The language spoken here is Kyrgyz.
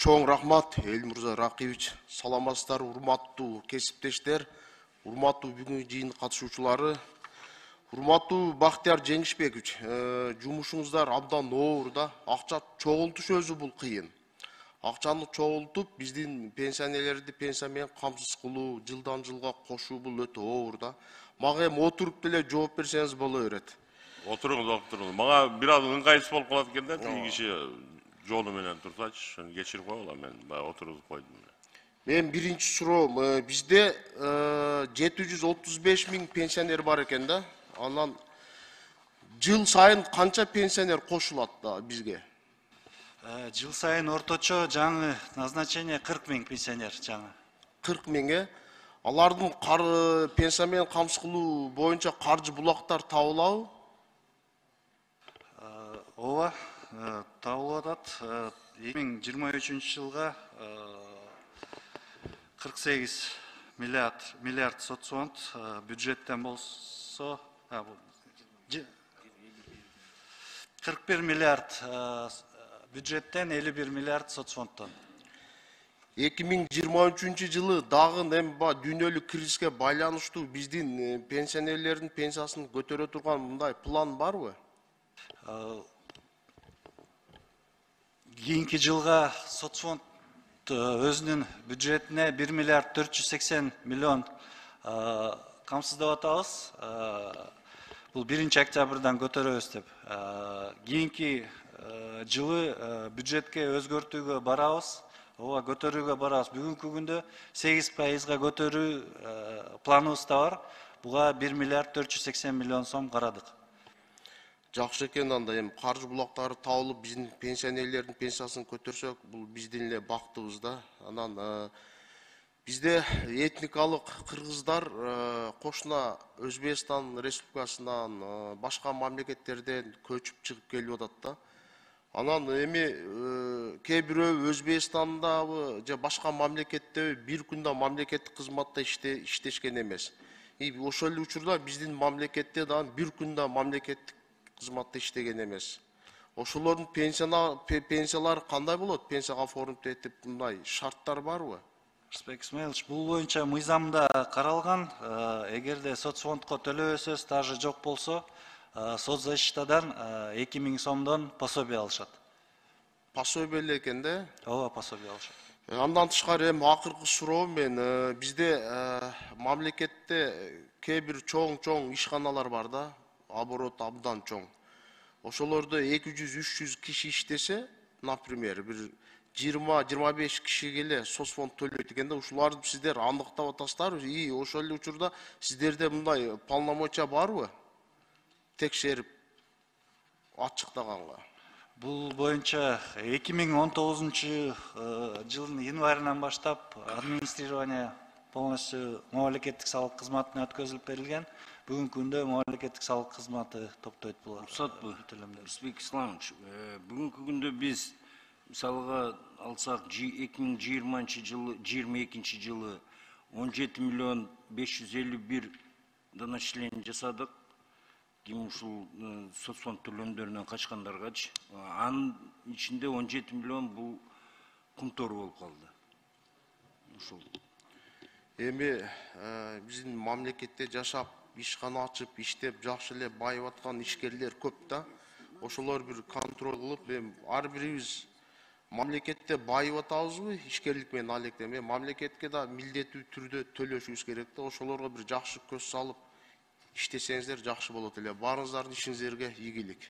Чоң рахмат, Элмурза Ракибович. Саламатсыздар, урматтуу кесиптештер, урматтуу бүгүнкү жыйын катышуучулары, урматтуу Бактияр Жеңишбекович. Жумушуңуздар абдан оор да. Акча чогултуш өзү бул кыйын. Акчаны чогултуп, биздин пенсионерлерди пенсия менен камсыз кылуу, жылдан жылга кошуу бул өтө оор да. Мага эми отуруп деле жооп берсеңиз боло берет. Отуруңуз. Мага бир аз ыңгайсыз болуп калат экен да, тиги киши жолу менен турсачы, ошону кечирип койгула, мен баягы отургузуп койдум. Мен биринчи суроом, бизде 735 миң пенсионер бар экен да. Анан жыл сайын канча пенсионер кошулат да бизге? Жыл сайын орточо жаңы назначение 40 миң пенсионер жаңы. 40 миң, Алардын пенсия менен камсыз кылуу боюнча каржы булактар табылабы? Ооба, табылып атат. 2023 жылга 48 миллиард соцфонд бюджеттен болсо 41 миллиард бюджеттен 51 миллиард соцфондтон. 2023 жылы дагы эми дүйнөлүк кризиске байланыштуу биздин пенсионерлердин пенсиясын көтөрө турган мындай план барбы? Кийинки жылга соцфонд өзүнүн бюджетине 1 миллиард 480 миллион камсыздап атабыз. Бул 1 октябрдан көтөрөбүз деп. Кийинки жылы бюджетке өзгөртүүгө барабыз. Ооба, көтөрүүгө барабыз. Бүгүнкү күндө 8%га көтөрүү планыбызда бар. Буга 1 миллиард 480 миллион сом карадык. Жакшы экен, анда эми каржы булактары табылып, биздин пенсионерлердин пенсиясын көтөрсөк, бул биздин эле бактыбыз да. Анан бизде этникалык кыргыздар кошуна Өзбекстан Республикасынан, башка мамлекеттерден көчүп чыгып келип атат да. Анан эми кээ бирөө Өзбекстандабы же башка мамлекеттеби бир күндө мамлекеттик кызматта иштешкен эмес. Ошол эле учурда биздин мамлекетте дагы бир күндө мамлекеттик кызматта иштеген эмес. Ошолордун пенсиялары кандай болот? Пенсияга оформить этип, мындай шарттар барбы? Рысбек Исмаилович, бул боюнча мыйзамда каралган. Эгерде соцфондко төлөбөсө, стажы жок болсо, соцзащитадан 2000 сомдон пособие алышат. Пособие эле экен да? Ооба, пособие алышат. Андан тышкары эми акыркы суроом мен, бизде мамлекетте кээ бир чоң ишканалар бар да, оборот абдан чоң. Ошолордо 200-300 киши иштесе, например, бир 20-25 кишиге эле соцфонд төлөйт экен да, ушуларды сиздер аныктап атасыздарбы? Ошол эле учурда сиздерде мындай полномочия барбы? Текшерип ачыктаганга. Бул боюнча 2019 жылдын январынан баштап администрирование полностью мамлекеттик салык кызматына өткөзүлүп берилген. Бүгүнкү күндө мамлекеттик салык кызматы топтойт булар. Рысбек Исламович, бүгүнкү күндө биз мисалга алсак 2022 жылы 17 миллион 551 доначисление жасадык. Ким ушул соцфонд төлөмдөрүнөн качкандаргачы. Анын ичинде 17 миллион бул кумтор болуп калды. Ушул. Эми биздин мамлекетте жашап, ишкана ачып, иштеп, жакшы эле байып аткан ишкерлер көп да. Ошолор бир контроль кылып, ар бирибиз мамлекетте байып атабызбы, ишкерлик менен алектеп, мамлекетке да милдеттүү түрдө төлөшүбүз керек да. Ошолорго бир жакшы көз салып иштесеңиздер жакшы болот эле. Баарыңыздардын ишиңиздерге ийгилик.